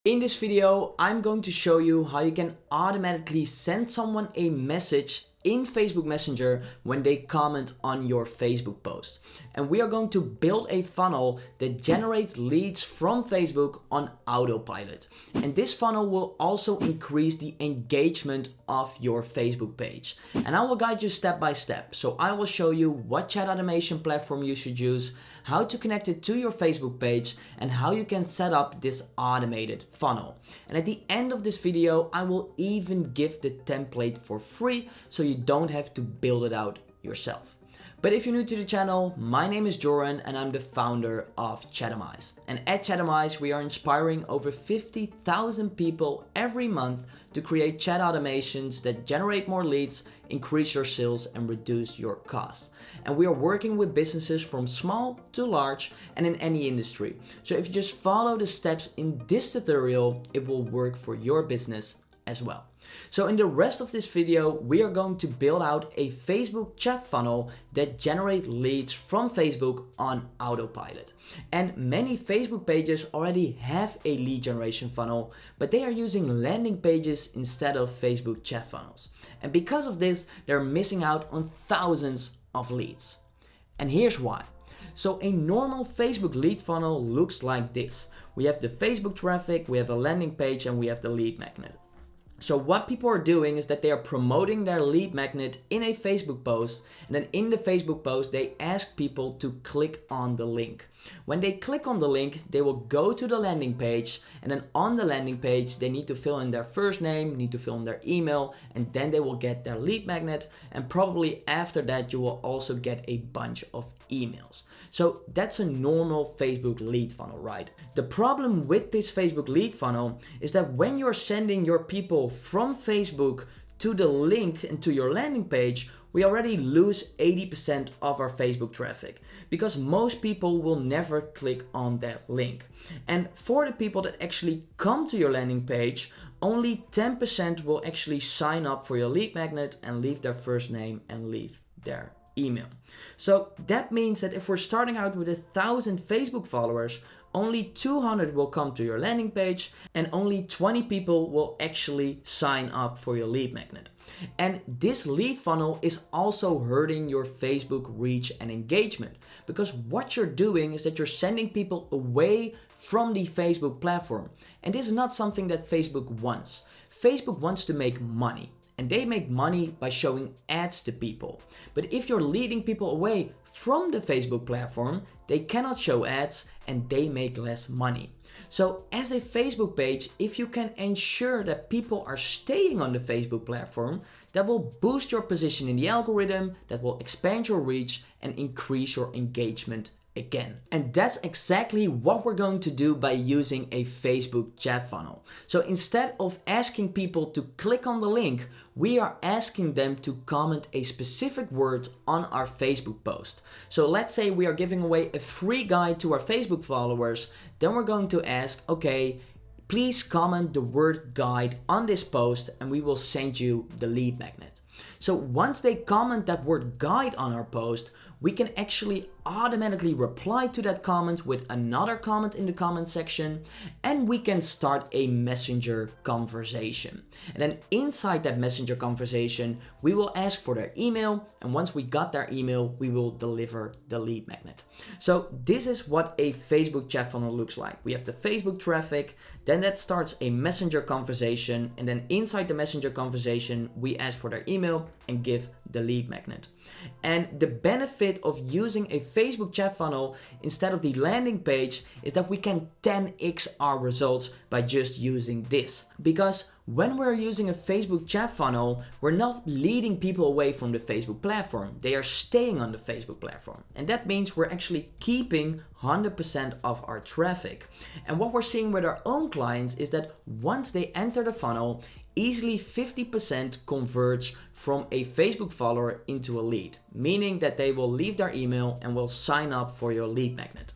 In this video, I'm going to show you how you can automatically send someone a message in Facebook Messenger when they comment on your Facebook post. And we are going to build a funnel that generates leads from Facebook on autopilot. And this funnel will also increase the engagement of your Facebook page. And I will guide you step by step. So I will show you what chat automation platform you should use, how to connect it to your Facebook page, and how you can set up this automated funnel. And at the end of this video, I will even give the template for free so you don't have to build it out yourself. But if you're new to the channel, my name is Joran and I'm the founder of Chatomize. And at Chatomize, we are inspiring over 50,000 people every month to create chat automations that generate more leads, increase your sales, and reduce your costs. And we are working with businesses from small to large and in any industry. So if you just follow the steps in this tutorial, it will work for your business as well. So in the rest of this video, we are going to build out a Facebook chat funnel that generates leads from Facebook on autopilot. And many Facebook pages already have a lead generation funnel, but they are using landing pages instead of Facebook chat funnels. And because of this, they're missing out on thousands of leads. And here's why. So a normal Facebook lead funnel looks like this. We have the Facebook traffic, we have a landing page, and we have the lead magnet. So what people are doing is that they are promoting their lead magnet in a Facebook post, and then in the Facebook post they ask people to click on the link. When they click on the link, they will go to the landing page, and then on the landing page they need to fill in their first name, need to fill in their email, and then they will get their lead magnet, and probably after that you will also get a bunch of emails. So that's a normal Facebook lead funnel, right? The problem with this Facebook lead funnel is that when you're sending your people from Facebook to the link and to your landing page, we already lose 80% of our Facebook traffic because most people will never click on that link. And for the people that actually come to your landing page, only 10% will actually sign up for your lead magnet and leave their first name and leave their email. So that means that if we're starting out with 1,000 Facebook followers, only 200 will come to your landing page and only 20 people will actually sign up for your lead magnet. And this lead funnel is also hurting your Facebook reach and engagement, because what you're doing is that you're sending people away from the Facebook platform. And this is not something that Facebook wants. Facebook wants to make money. And they make money by showing ads to people. But if you're leading people away from the Facebook platform, they cannot show ads and they make less money. So as a Facebook page, if you can ensure that people are staying on the Facebook platform, that will boost your position in the algorithm, that will expand your reach and increase your engagement again. And that's exactly what we're going to do by using a Facebook chat funnel. So instead of asking people to click on the link, we are asking them to comment a specific word on our Facebook post. So let's say we are giving away a free guide to our Facebook followers, then we're going to ask, okay, please comment the word guide on this post and we will send you the lead magnet. So once they comment that word guide on our post, we can actually automatically reply to that comment with another comment in the comment section, and we can start a messenger conversation. And then inside that messenger conversation, we will ask for their email, and once we got their email, we will deliver the lead magnet. So this is what a Facebook chat funnel looks like. We have the Facebook traffic, then that starts a messenger conversation, and then inside the messenger conversation, we ask for their email and give the lead magnet. And the benefit of using a Facebook chat funnel instead of the landing page is that we can 10x our results by just using this. Because when we're using a Facebook chat funnel, we're not leading people away from the Facebook platform. They are staying on the Facebook platform. And that means we're actually keeping 100% of our traffic. And what we're seeing with our own clients is that once they enter the funnel, easily 50% converts from a Facebook follower into a lead, meaning that they will leave their email and will sign up for your lead magnet.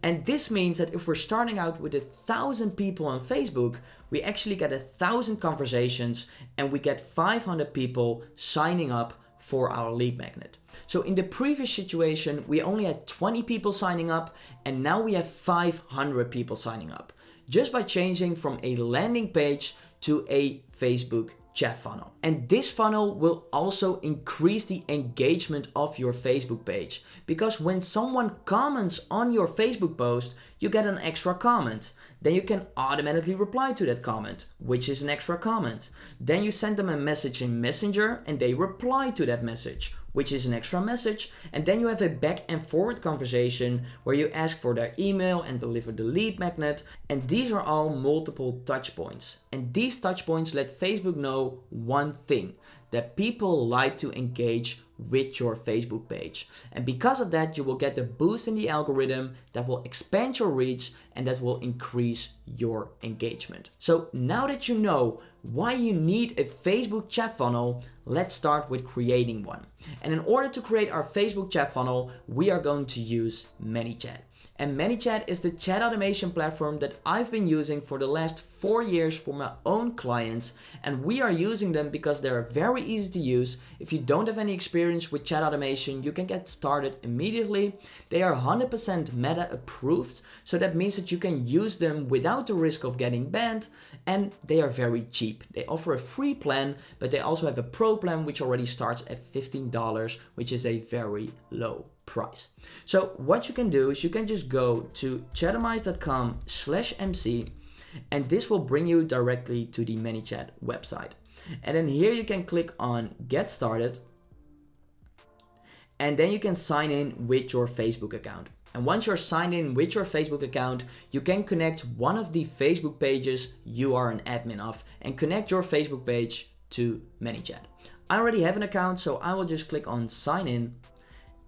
And this means that if we're starting out with 1,000 people on Facebook, we actually get 1,000 conversations and we get 500 people signing up for our lead magnet. So in the previous situation, we only had 20 people signing up and now we have 500 people signing up. just by changing from a landing page to a Facebook chat funnel. And this funnel will also increase the engagement of your Facebook page, because when someone comments on your Facebook post, you get an extra comment. Then you can automatically reply to that comment, which is an extra comment. Then you send them a message in Messenger and they reply to that message, which is an extra message. And then you have a back and forward conversation where you ask for their email and deliver the lead magnet. And these are all multiple touch points. And these touch points let Facebook know one thing, that people like to engage with your Facebook page. And because of that, you will get the boost in the algorithm that will expand your reach and that will increase your engagement. So now that you know why you need a Facebook chat funnel, let's start with creating one. And in order to create our Facebook chat funnel, we are going to use Manychat. And Manychat is the chat automation platform that I've been using for the last 4 years for my own clients. And we are using them because they're very easy to use. If you don't have any experience with chat automation, you can get started immediately. They are 100% Meta approved. So that means that you can use them without the risk of getting banned. And they are very cheap. They offer a free plan, but they also have a pro plan, which already starts at $15, which is a very low price. So what you can do is you can just go to chatomize.com/MC, and this will bring you directly to the Manychat website. And then here you can click on Get Started, and then you can sign in with your Facebook account. And once you're signed in with your Facebook account, you can connect one of the Facebook pages you are an admin of and connect your Facebook page to Manychat. I already have an account, so I will just click on Sign In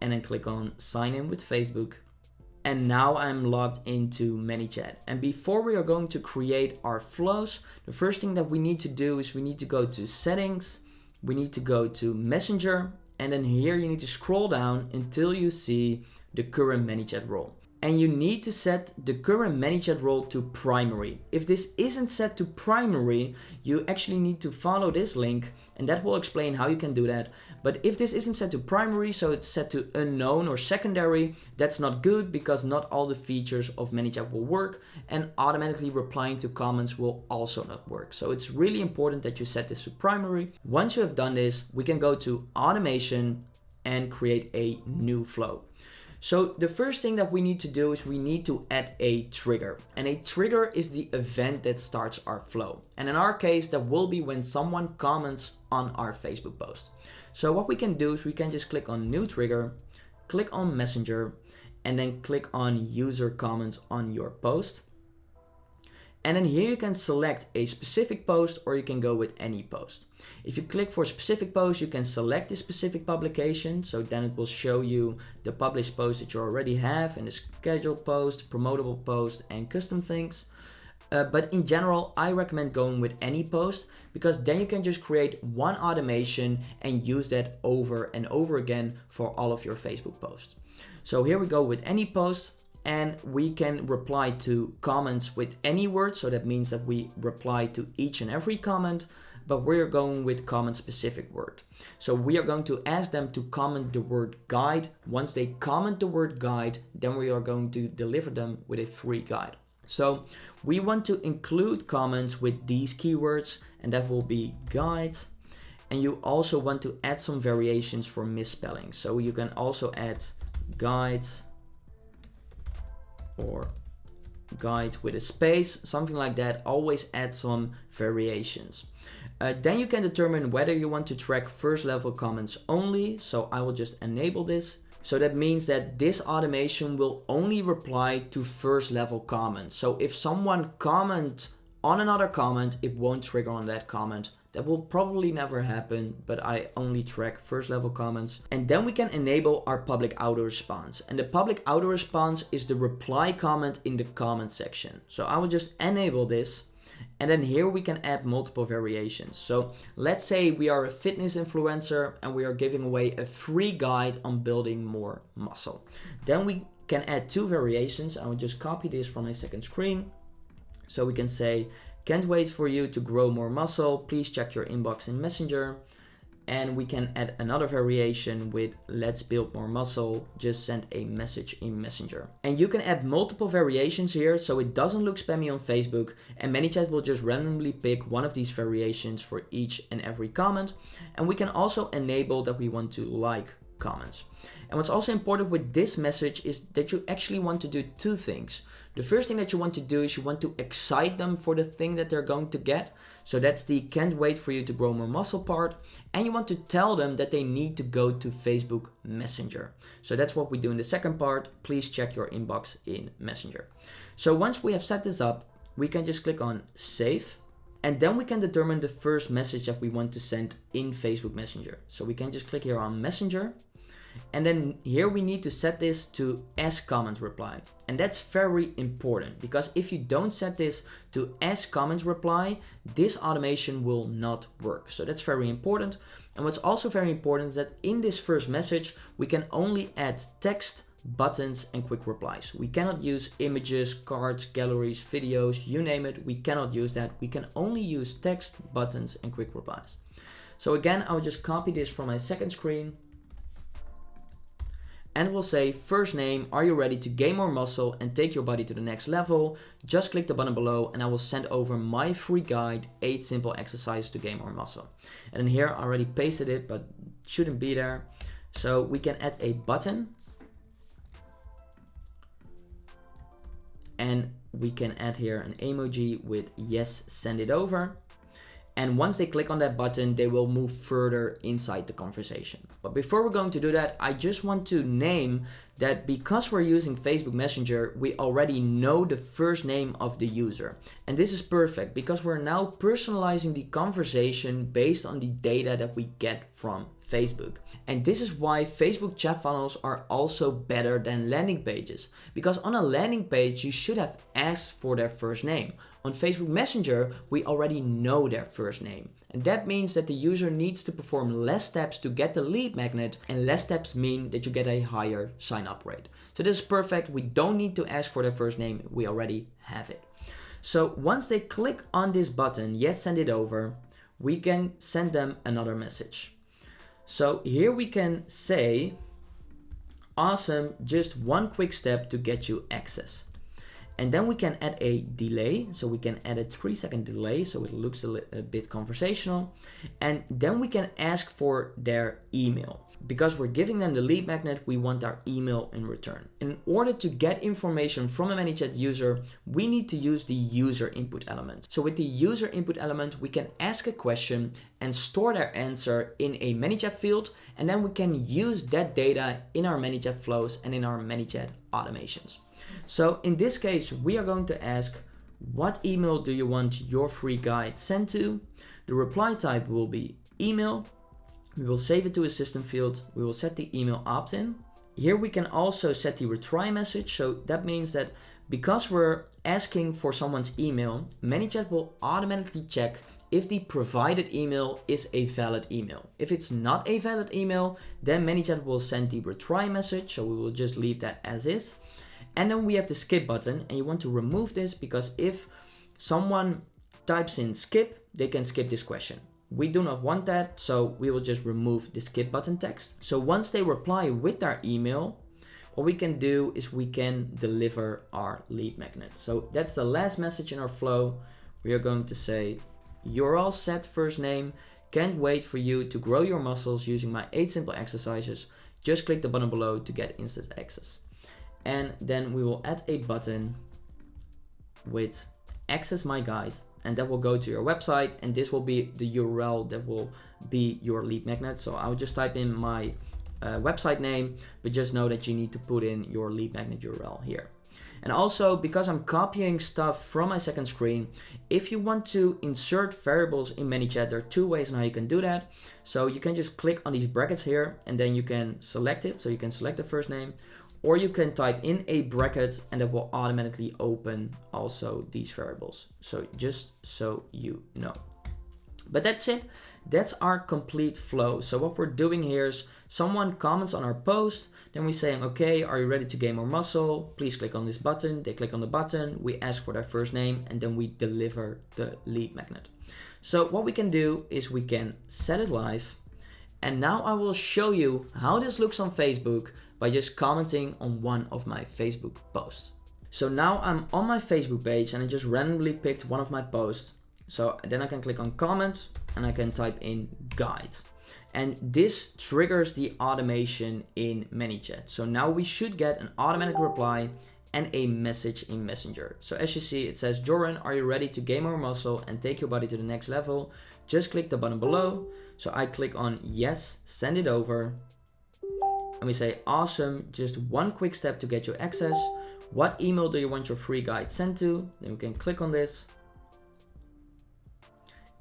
and then click on Sign In with Facebook. And now I'm logged into Manychat. And before we are going to create our flows, the first thing that we need to do is we need to go to Settings, we need to go to Messenger, and then here you need to scroll down until you see the current Manychat role. And you need to set the current Manychat role to primary. If this isn't set to primary, you actually need to follow this link, and that will explain how you can do that. But if this isn't set to primary, so it's set to unknown or secondary, that's not good, because not all the features of Manychat will work, and automatically replying to comments will also not work. So it's really important that you set this to primary. Once you have done this, we can go to automation and create a new flow. So the first thing that we need to do is we need to add a trigger. And a trigger is the event that starts our flow. And in our case, that will be when someone comments on our Facebook post. So what we can do is we can just click on New Trigger, click on Messenger, and then click on User Comments on your post. And then here you can select a specific post, or you can go with any post. If you click for specific post, you can select the specific publication. So then it will show you the published post that you already have, and the scheduled post, promotable post, and custom things. But in general, I recommend going with any post, because then you can just create one automation and use that over and over again for all of your Facebook posts. So here we go with any post. And we can reply to comments with any word. So that means that we reply to each and every comment, but we're going with comment specific word. So we are going to ask them to comment the word guide. Once they comment the word guide, then we are going to deliver them with a free guide. So we want to include comments with these keywords, and that will be guide. And you also want to add some variations for misspelling. So you can also add guide or guide with a space, something like that. Always add some variations. Then you can determine whether you want to track first level comments only. So I will just enable this. So that means that this automation will only reply to first level comments. So if someone comments on another comment, it won't trigger on that comment. That will probably never happen, but I only track first level comments. And then we can enable our public auto response. And the public auto response is the reply comment in the comment section. So I will just enable this. And then here we can add multiple variations. So let's say we are a fitness influencer and we are giving away a free guide on building more muscle. Then we can add 2 variations. I will just copy this from my second screen. So we can say, can't wait for you to grow more muscle. Please check your inbox in Messenger. And we can add another variation with let's build more muscle, just send a message in Messenger. And you can add multiple variations here so it doesn't look spammy on Facebook, and Manychat will just randomly pick one of these variations for each and every comment. And we can also enable that we want to like comments. And what's also important with this message is that you actually want to do two things. The first thing that you want to do is you want to excite them for the thing that they're going to get. So that's the can't wait for you to grow more muscle part. And you want to tell them that they need to go to Facebook Messenger. So that's what we do in the second part. Please check your inbox in Messenger. So once we have set this up, we can just click on save. And then we can determine the first message that we want to send in Facebook Messenger. So we can just click here on Messenger. And then here we need to set this to as comment reply. And that's very important because if you don't set this to as comment reply, this automation will not work. So that's very important. And what's also very important is that in this first message, we can only add text, buttons, and quick replies. We cannot use images, cards, galleries, videos, you name it. We cannot use that. We can only use text, buttons, and quick replies. So again, I'll just copy this from my second screen. And we'll say first name, are you ready to gain more muscle and take your body to the next level? Just click the button below and I will send over my free guide, 8 simple exercises to gain more muscle. And then here I already pasted it, but it shouldn't be there. So we can add a button. And we can add here an emoji with yes, send it over. And once they click on that button, they will move further inside the conversation. But before we're going to do that, I just want to name that because we're using Facebook Messenger, we already know the first name of the user. And this is perfect because we're now personalizing the conversation based on the data that we get from Facebook. And this is why Facebook chat funnels are also better than landing pages. Because on a landing page, you should have asked for their first name. On Facebook Messenger, we already know their first name. And that means that the user needs to perform less steps to get the lead magnet, and less steps mean that you get a higher sign-up rate. So this is perfect. We don't need to ask for their first name. We already have it. So once they click on this button, yes, send it over, we can send them another message. So here we can say, awesome, just one quick step to get you access. And then we can add a delay. So we can add a 3-second delay so it looks a bit conversational. And then we can ask for their email. Because we're giving them the lead magnet, we want our email in return. In order to get information from a Manychat user, we need to use the user input element. So with the user input element, we can ask a question and store their answer in a Manychat field. And then we can use that data in our Manychat flows and in our Manychat automations. So in this case, we are going to ask, what email do you want your free guide sent to? The reply type will be email. We will save it to a system field. We will set the email opt-in. Here we can also set the retry message. So that means that because we're asking for someone's email, Manychat will automatically check if the provided email is a valid email. If it's not a valid email, then Manychat will send the retry message. So we will just leave that as is. And then we have the skip button, and you want to remove this because if someone types in skip, they can skip this question. We do not want that, so we will just remove the skip button text. So once they reply with their email, what we can do is we can deliver our lead magnet. So that's the last message in our flow. We are going to say, you're all set, first name. Can't wait for you to grow your muscles using my 8 simple exercises. Just click the button below to get instant access. And then we will add a button with access my guide, and that will go to your website, and this will be the URL that will be your lead magnet. So I'll just type in my website name, but just know that you need to put in your lead magnet URL here. And also, because I'm copying stuff from my second screen, if you want to insert variables in Manychat, there are 2 ways on how you can do that. So you can just click on these brackets here, and then you can select it. So you can select the first name, or you can type in a bracket and that will automatically open also these variables. So just so you know. But that's it. That's our complete flow. So what we're doing here is someone comments on our post, then we're saying, okay, are you ready to gain more muscle? Please click on this button. They click on the button, we ask for their first name, and then we deliver the lead magnet. So what we can do is we can set it live, And now I will show you how this looks on Facebook by just commenting on one of my Facebook posts. So now I'm on my Facebook page and I just randomly picked one of my posts. So then I can click on comment and I can type in guide. And this triggers the automation in Manychat. So now we should get an automatic reply and a message in Messenger. So as you see, it says, Joran, are you ready to gain more muscle and take your body to the next level? Just click the button below. So I click on yes, send it over. And we say, awesome, just one quick step to get your access. What email do you want your free guide sent to? Then we can click on this.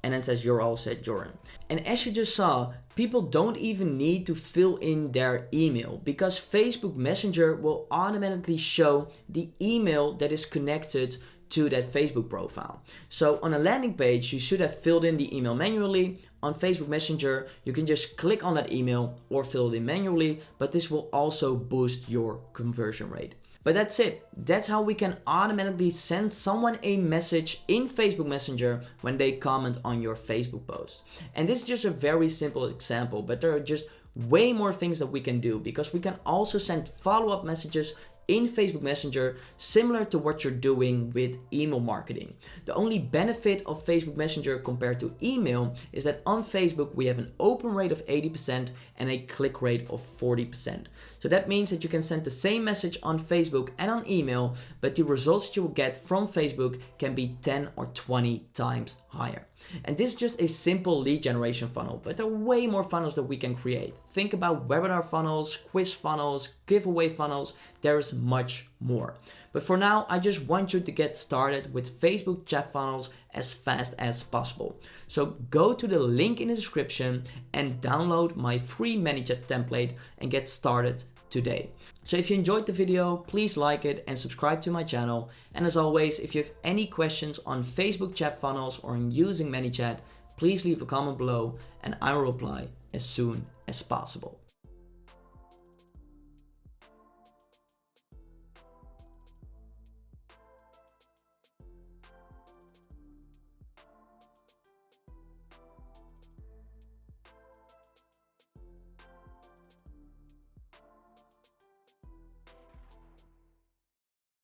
And then it says, you're all set, Joran. And as you just saw, people don't even need to fill in their email because Facebook Messenger will automatically show the email that is connected to that Facebook profile. So on a landing page, you should have filled in the email manually. On Facebook Messenger, you can just click on that email or fill it in manually, but this will also boost your conversion rate. But that's it. That's how we can automatically send someone a message in Facebook Messenger when they comment on your Facebook post. And this is just a very simple example, but there are just way more things that we can do because we can also send follow-up messages in Facebook Messenger, similar to what you're doing with email marketing. The only benefit of Facebook Messenger compared to email is that on Facebook we have an open rate of 80% and a click rate of 40%. So that means that you can send the same message on Facebook and on email, but the results that you will get from Facebook can be 10 or 20 times higher. And this is just a simple lead generation funnel, but there are way more funnels that we can create. Think about webinar funnels, quiz funnels, giveaway funnels. There is much more. But for now, I just want you to get started with Facebook chat funnels as fast as possible. So go to the link in the description and download my free Manychat template and get started today. So if you enjoyed the video, please like it and subscribe to my channel. And as always, if you have any questions on Facebook chat funnels or on using Manychat, please leave a comment below and I will reply as soon as possible.